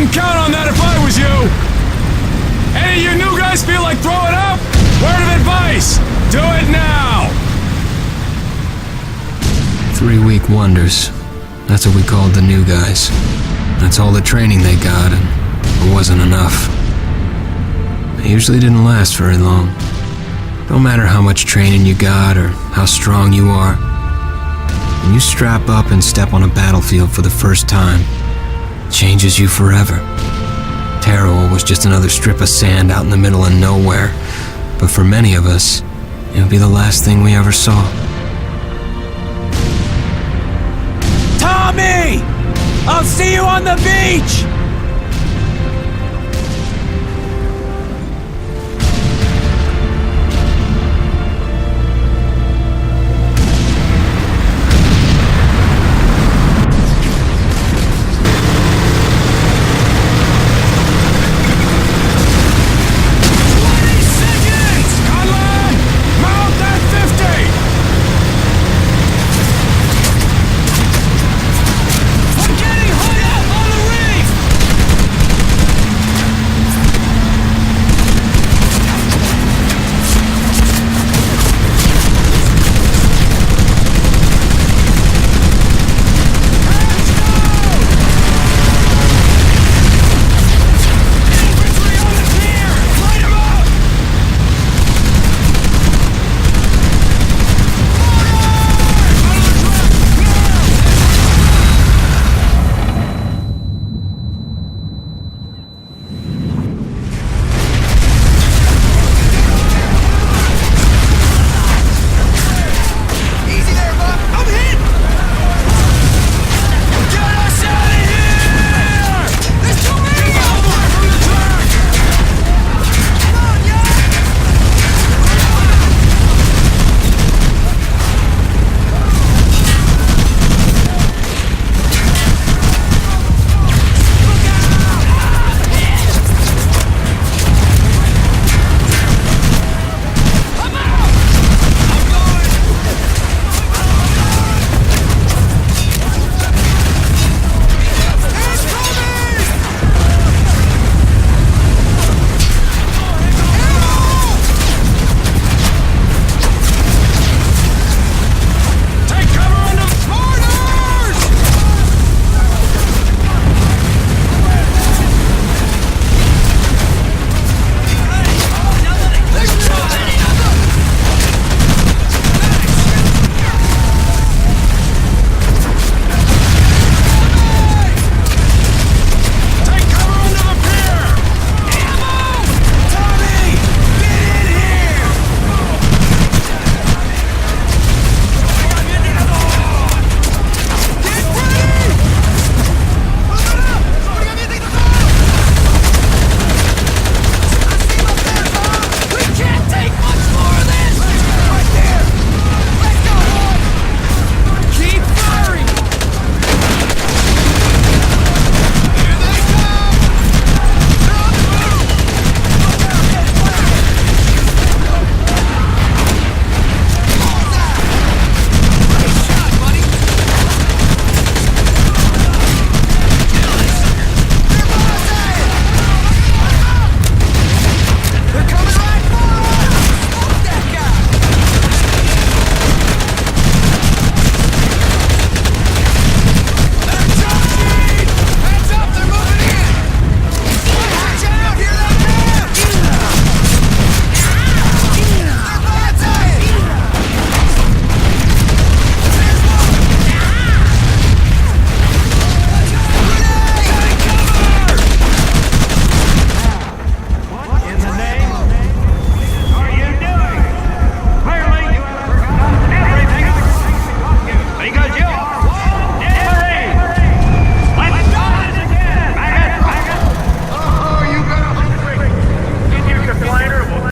Wouldn't count on that if I was you. Any of you new guys feel like throwing up? Word of advice, do it now. 3-week wonders. That's what we called the new guys. That's all the training they got, and it wasn't enough. It usually didn't last very long. No matter how much training you got or how strong you are, when you strap up and step on a battlefield for the first time, it changes you forever. Terror was just another strip of sand out in the middle of nowhere, but for many of us, it would be the last thing we ever saw. Tommy! I'll see you on the beach!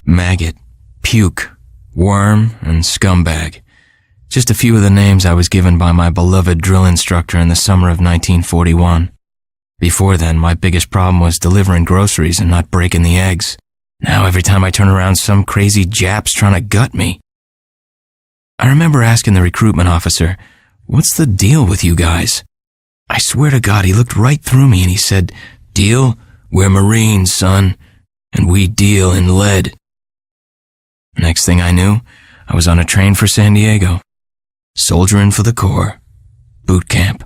Maggot, puke, worm, and scumbag. Just a few of the names I was given by my beloved drill instructor in the summer of 1941. Before then, my biggest problem was delivering groceries and not breaking the eggs. Now every time I turn around, some crazy Jap's trying to gut me. I remember asking the recruitment officer, "What's the deal with you guys?" I swear to God, he looked right through me and he said, "Do Deal? We're Marines, son, and we deal in lead. Next thing I knew, I was on a train for San Diego, soldiering for the Corps, boot camp.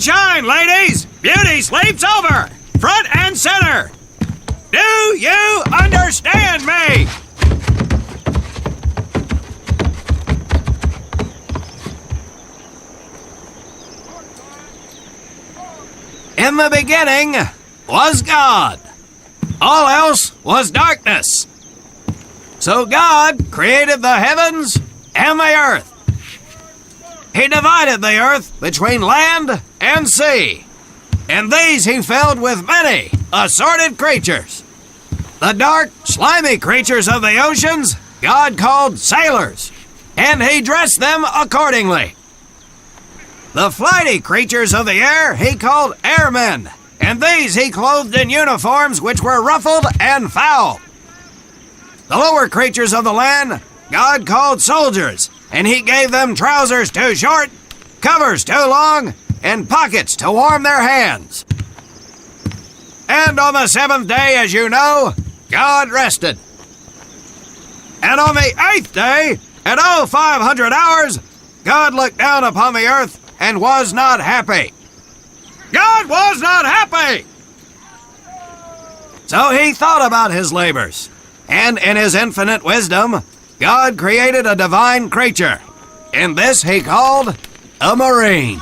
Shine, ladies! Beauty sleeps over! Front and center! Do you understand me? In the beginning was God. All else was darkness. So God created the heavens and the earth. He divided the earth between land and sea, and these he filled with many assorted creatures. The dark, slimy creatures of the oceans God called sailors, and he dressed them accordingly. The flighty creatures of the air he called airmen, and these he clothed in uniforms which were ruffled and foul. The lower creatures of the land God called soldiers, and he gave them trousers too short, covers too long, and pockets to warm their hands. And on the seventh day, as you know, God rested. And on the eighth day, at 0500 hours, God looked down upon the earth and was not happy. God was not happy! So he thought about his labors, and in his infinite wisdom, God created a divine creature, and this he called a Marine.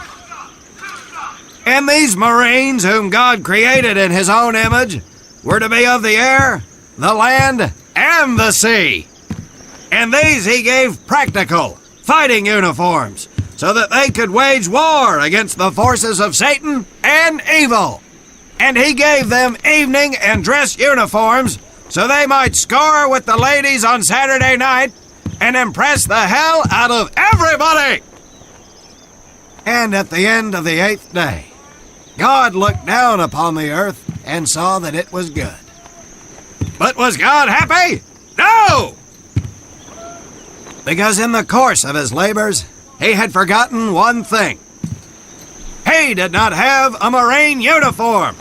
And these Marines, whom God created in his own image, were to be of the air, the land, and the sea. And these he gave practical, fighting uniforms, so that they could wage war against the forces of Satan and evil. And he gave them evening and dress uniforms, so they might score with the ladies on Saturday night and impress the hell out of everybody. And at the end of the eighth day, God looked down upon the earth and saw that it was good. But was God happy? No! Because in the course of his labors, he had forgotten one thing. He did not have a Marine uniform,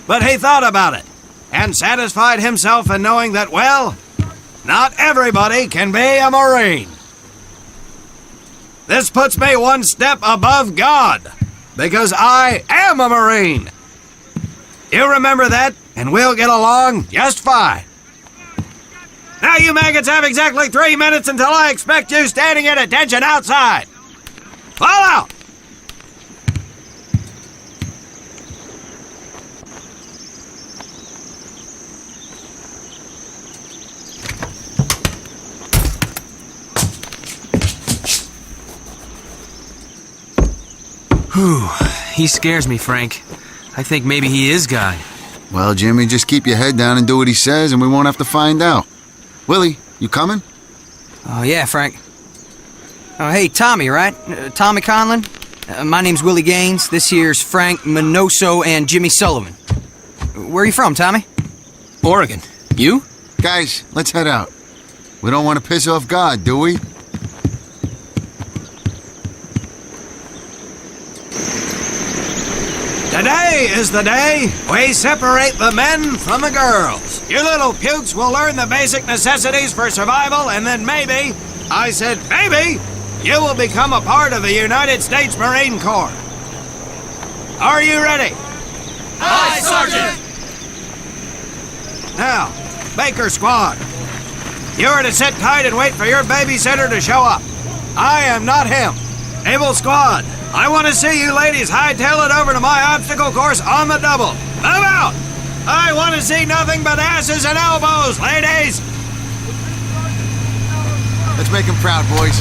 but he thought about it and satisfied himself in knowing that, well, not everybody can be a Marine. This puts me one step above God, because I am a Marine. You remember that, and we'll get along just fine. Now you maggots have exactly 3 minutes until I expect you standing at attention outside. Fall out! Whew, he scares me, Frank. I think maybe he is God. Well, Jimmy, just keep your head down and do what he says, and we won't have to find out. Willie, you coming? Oh, yeah, Frank. Oh, hey, Tommy, right? Tommy Conlon? My name's Willie Gaines. This here's Frank Minoso and Jimmy Sullivan. Where are you from, Tommy? Oregon. You? Guys, let's head out. We don't want to piss off God, do we? Today is the day we separate the men from the girls. You little pukes will learn the basic necessities for survival, and then maybe, I said maybe, you will become a part of the United States Marine Corps. Are you ready? Aye, Sergeant! Now, Baker Squad, you are to sit tight and wait for your babysitter to show up. I am not him. Naval Squad, I want to see you ladies hightail it over to my obstacle course on the double. Move out! I want to see nothing but asses and elbows, ladies! Let's make him proud, boys.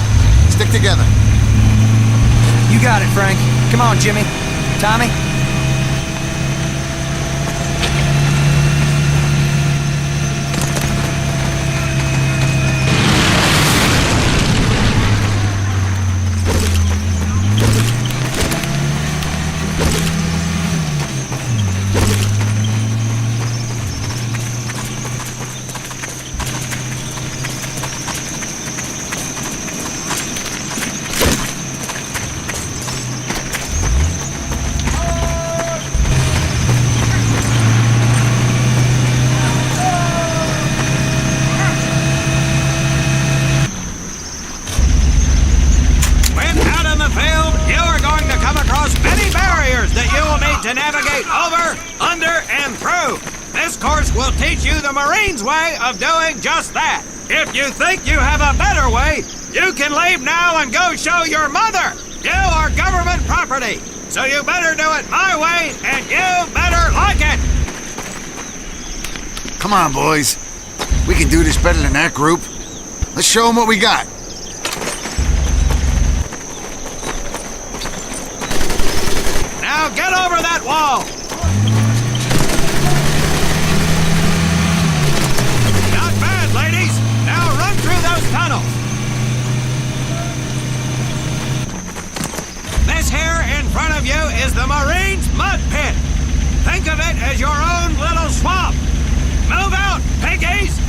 Stick together. You got it, Frank. Come on, Jimmy. Tommy? To navigate over, under, and through. This course will teach you the Marines' way of doing just that. If you think you have a better way, you can leave now and go show your mother. You are government property, so you better do it my way, and you better like it. Come on, boys. We can do this better than that group. Let's show them what we got. Now get over that wall! Not bad, ladies! Now run through those tunnels! This here in front of you is the Marines' mud pit. Think of it as your own little swamp. Move out, piggies!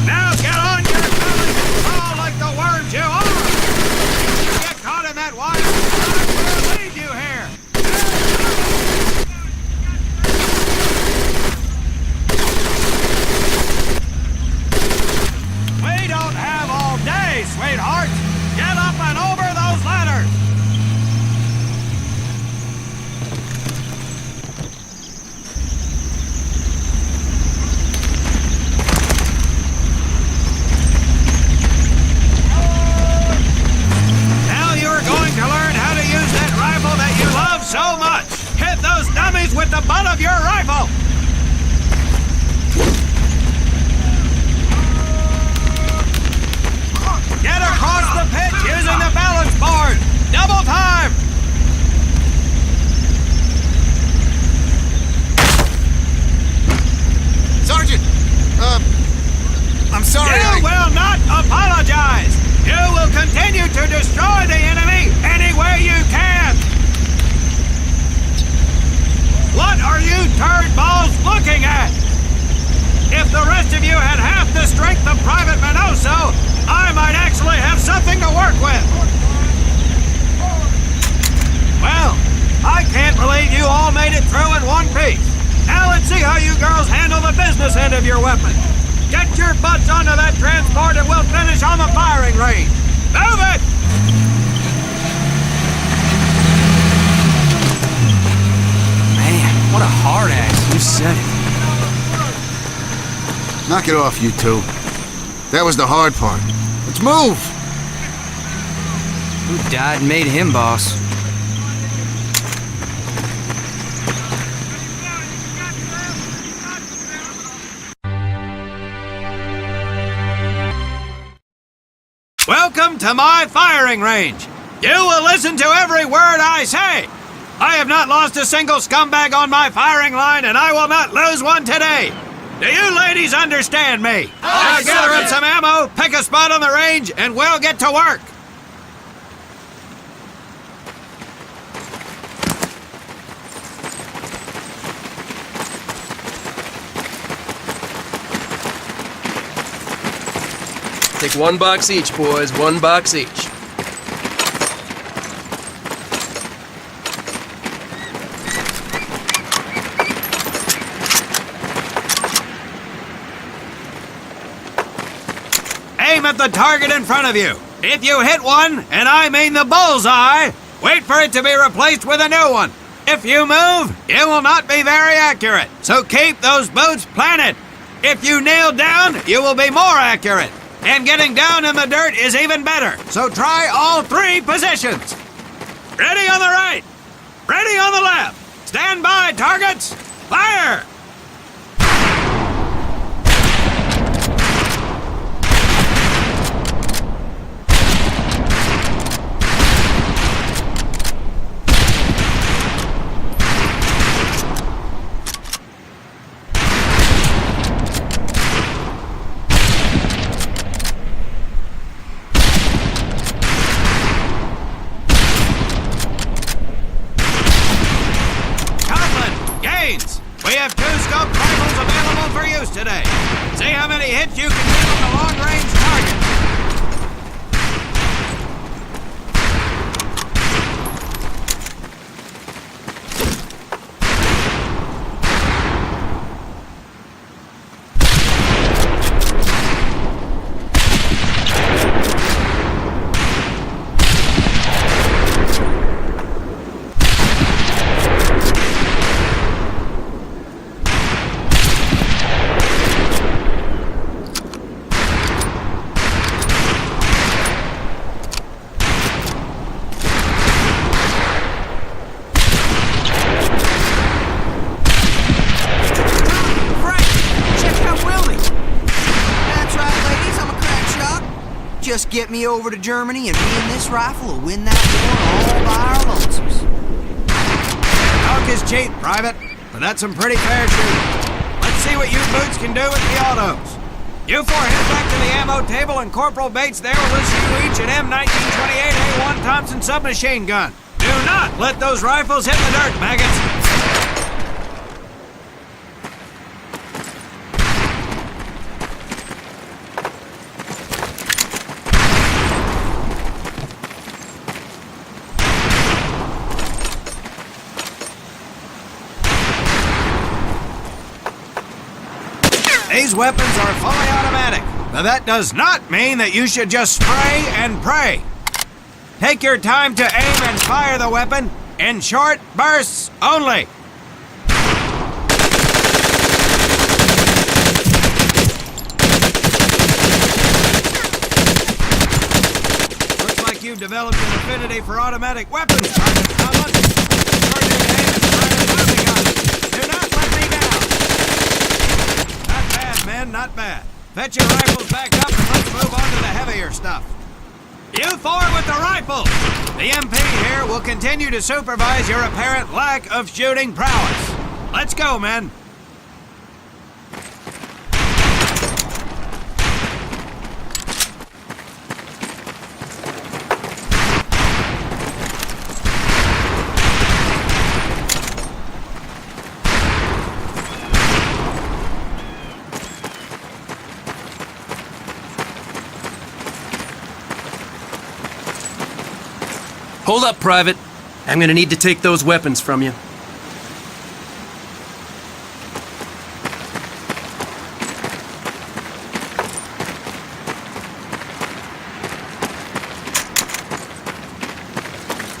Now get on your bellies and crawl like the worms you are! If you get caught in that water, I will leave you here! We don't have all day, sweetheart! Get up and over those ladders! So much! Hit those dummies with the butt of your rifle! Get across the pit using the balance board! Double time! Sergeant! I'm sorry, You will not apologize! You will continue to destroy the enemy any way you can! What are you turd balls looking at? If the rest of you had half the strength of Private Minoso, I might actually have something to work with. Well, I can't believe you all made it through in one piece. Now let's see how you girls handle the business end of your weapon. Get your butts onto that transport and we'll finish on the firing range. Move it! What a hard ass. You said it. Knock it off, you two. That was the hard part. Let's move! Who died and made him boss? Welcome to my firing range. You will listen to every word I say. I have not lost a single scumbag on my firing line, and I will not lose one today. Do you ladies understand me? Now gather up some ammo, pick a spot on the range, and we'll get to work. Take one box each, boys. One box each. Aim at the target in front of you. If you hit one, and I mean the bullseye, wait for it to be replaced with a new one. If you move, it will not be very accurate, so keep those boots planted. If you kneel down, you will be more accurate. And getting down in the dirt is even better. So try all 3 positions. Ready on the right. Ready on the left. Stand by, targets. Fire! We have 2 scope rifles available for use today. See how many hits you can get on the long-range target. Just get me over to Germany and me and this rifle will win that war all by our lonesomes. Talk is cheap, Private, but that's some pretty fair shooting. Let's see what you boots can do with the autos. You 4 head back to the ammo table and Corporal Bates there will issue you each an M1928A1 Thompson submachine gun. Do not let those rifles hit the dirt, maggots. These weapons are fully automatic, but that does not mean that you should just spray and pray. Take your time to aim and fire the weapon in short bursts only. Looks like you've developed an affinity for automatic weapons, Private Conlon. Your new name is Private Tommy. Do not let me down. Men, not bad. Fetch your rifles back up and let's move on to the heavier stuff. You 4 with the rifles! The MP here will continue to supervise your apparent lack of shooting prowess. Let's go, men. Hold up, Private. I'm gonna need to take those weapons from you.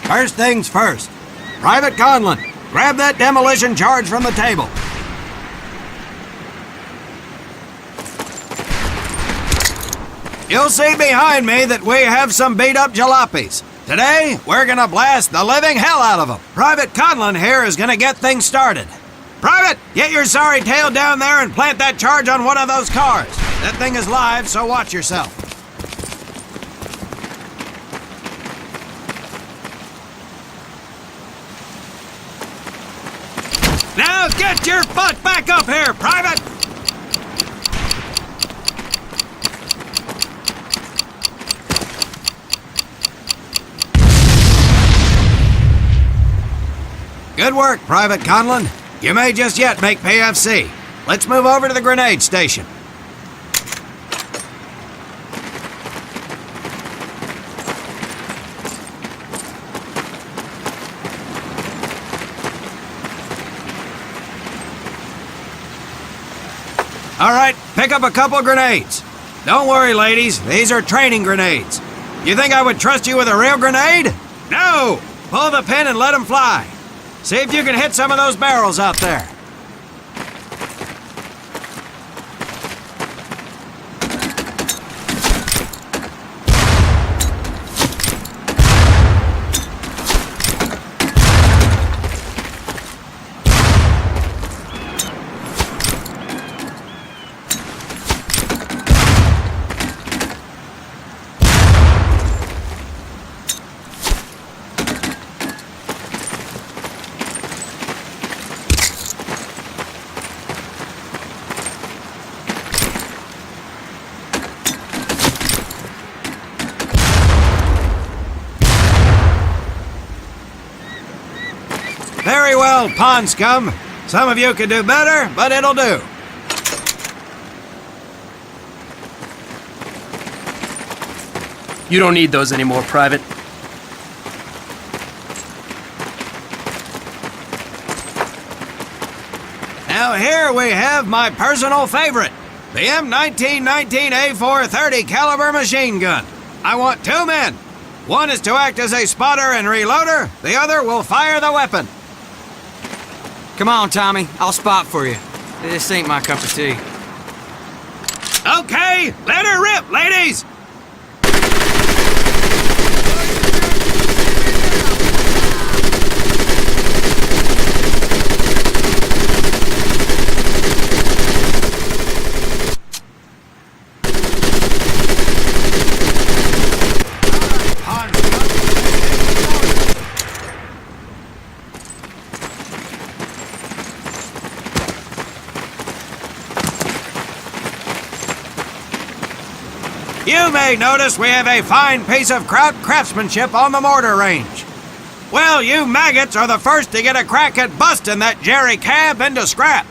First things first. Private Conlon, grab that demolition charge from the table. You'll see behind me that we have some beat-up jalopies. Today, we're gonna blast the living hell out of them. Private Conlon here is gonna get things started. Private, get your sorry tail down there and plant that charge on one of those cars. That thing is live, so watch yourself. Now get your butt back up here, Private! Good work, Private Conlon. You may just yet make PFC. Let's move over to the grenade station. All right, pick up a couple grenades. Don't worry, ladies. These are training grenades. You think I would trust you with a real grenade? No! Pull the pin and let them fly. See if you can hit some of those barrels out there. old pond scum. Some of you could do better, but it'll do. You don't need those anymore, Private. Now here we have my personal favorite, the M1919A430 caliber machine gun. I want 2 men. One is to act as a spotter and reloader. The other will fire the weapon. Come on, Tommy. I'll spot for you. This ain't my cup of tea. Okay, let her rip, ladies! You may notice we have a fine piece of craftsmanship on the mortar range. Well, you maggots are the first to get a crack at busting that Jerry cab into scrap.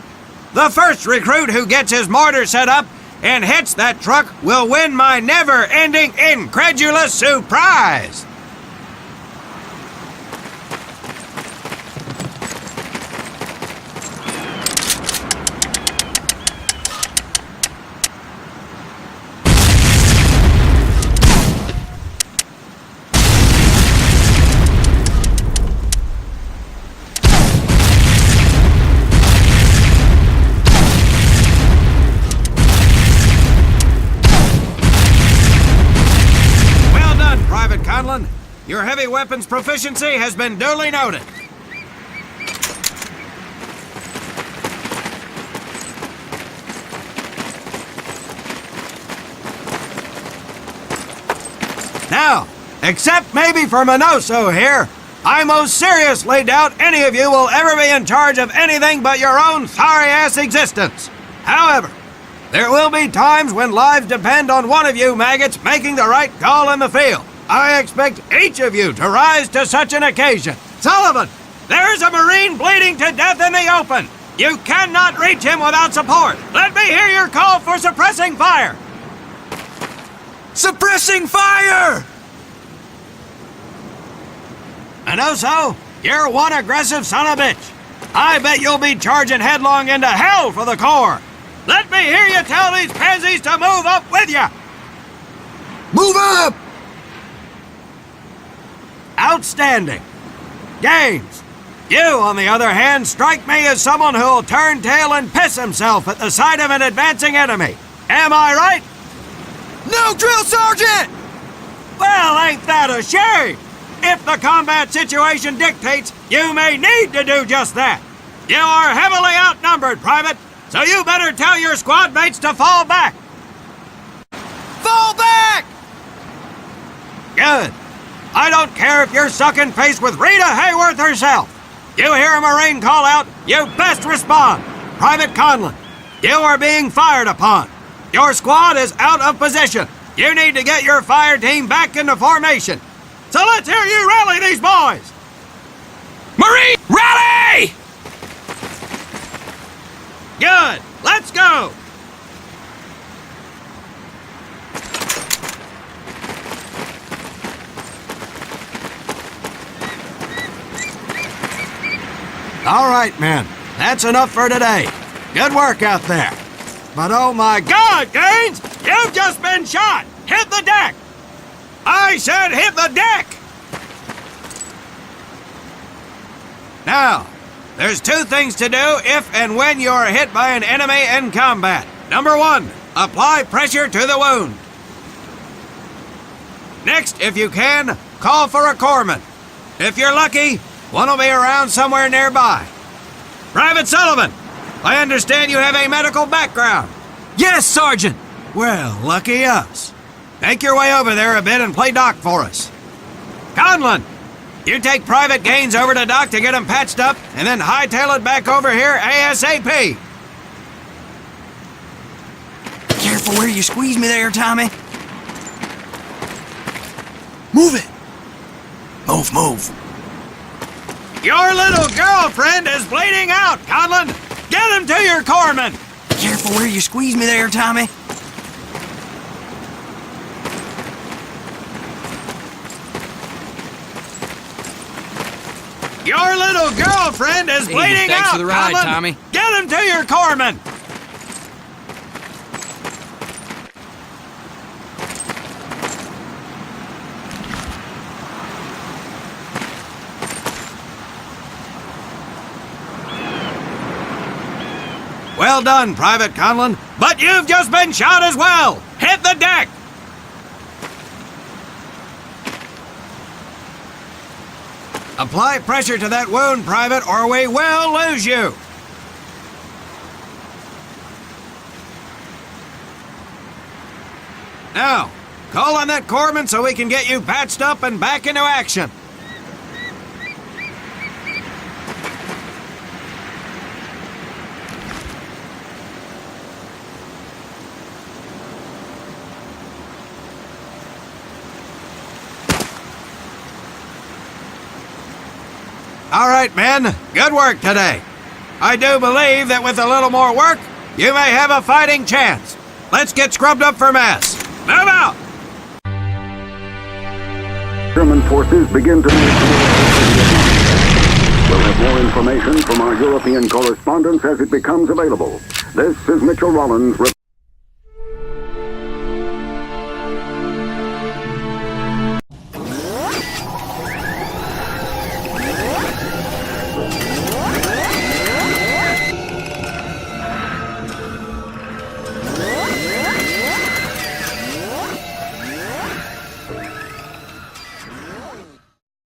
The first recruit who gets his mortar set up and hits that truck will win my never-ending incredulous surprise. Your heavy weapons proficiency has been duly noted. Now, except maybe for Minoso here, I most seriously doubt any of you will ever be in charge of anything but your own sorry-ass existence. However, there will be times when lives depend on one of you maggots making the right call in the field. I expect each of you to rise to such an occasion. Sullivan, there's a Marine bleeding to death in the open. You cannot reach him without support. Let me hear your call for suppressing fire. Suppressing fire! Minoso, you're one aggressive son of a bitch. I bet you'll be charging headlong into hell for the Corps. Let me hear you tell these pansies to move up with you. Move up! Outstanding. Gaines, you, on the other hand, strike me as someone who'll turn tail and piss himself at the sight of an advancing enemy. Am I right? No, drill sergeant! Well, ain't that a shame? If the combat situation dictates, you may need to do just that. You are heavily outnumbered, Private, so you better tell your squad mates to fall back. Fall back! Good. I don't care if you're sucking face with Rita Hayworth herself. You hear a Marine call out, you best respond. Private Conlon, you are being fired upon. Your squad is out of position. You need to get your fire team back into formation. So let's hear you rally these boys. Marine, rally! Good. Let's go. All right, men. That's enough for today. Good work out there. But oh my God, Gaines! You've just been shot! Hit the deck! I said hit the deck! Now, there's 2 things to do if and when you're hit by an enemy in combat. Number 1, apply pressure to the wound. Next, if you can, call for a corpsman. If you're lucky, one will be around somewhere nearby. Private Sullivan, I understand you have a medical background. Yes, Sergeant! Well, lucky us. Make your way over there a bit and play doc for us. Conlon, you take Private Gaines over to doc to get him patched up, and then hightail it back over here ASAP. Careful where you squeeze me there, Tommy. Move it! Move. Your little girlfriend is bleeding out, Conlon! Get him to your corpsman! Careful where you squeeze me there, Tommy. Your little girlfriend is bleeding thanks out, for the ride, Conlon. Tommy. Get him to your corpsman! Well done, Private Conlon, but you've just been shot as well! Hit the deck! Apply pressure to that wound, Private, or we will lose you! Now, call on that corpsman so we can get you patched up and back into action. All right, men. Good work today. I do believe that with a little more work, you may have a fighting chance. Let's get scrubbed up for mess. Move out! German forces begin to move towards. We'll have more information from our European correspondents as it becomes available. This is Mitchell Rollins.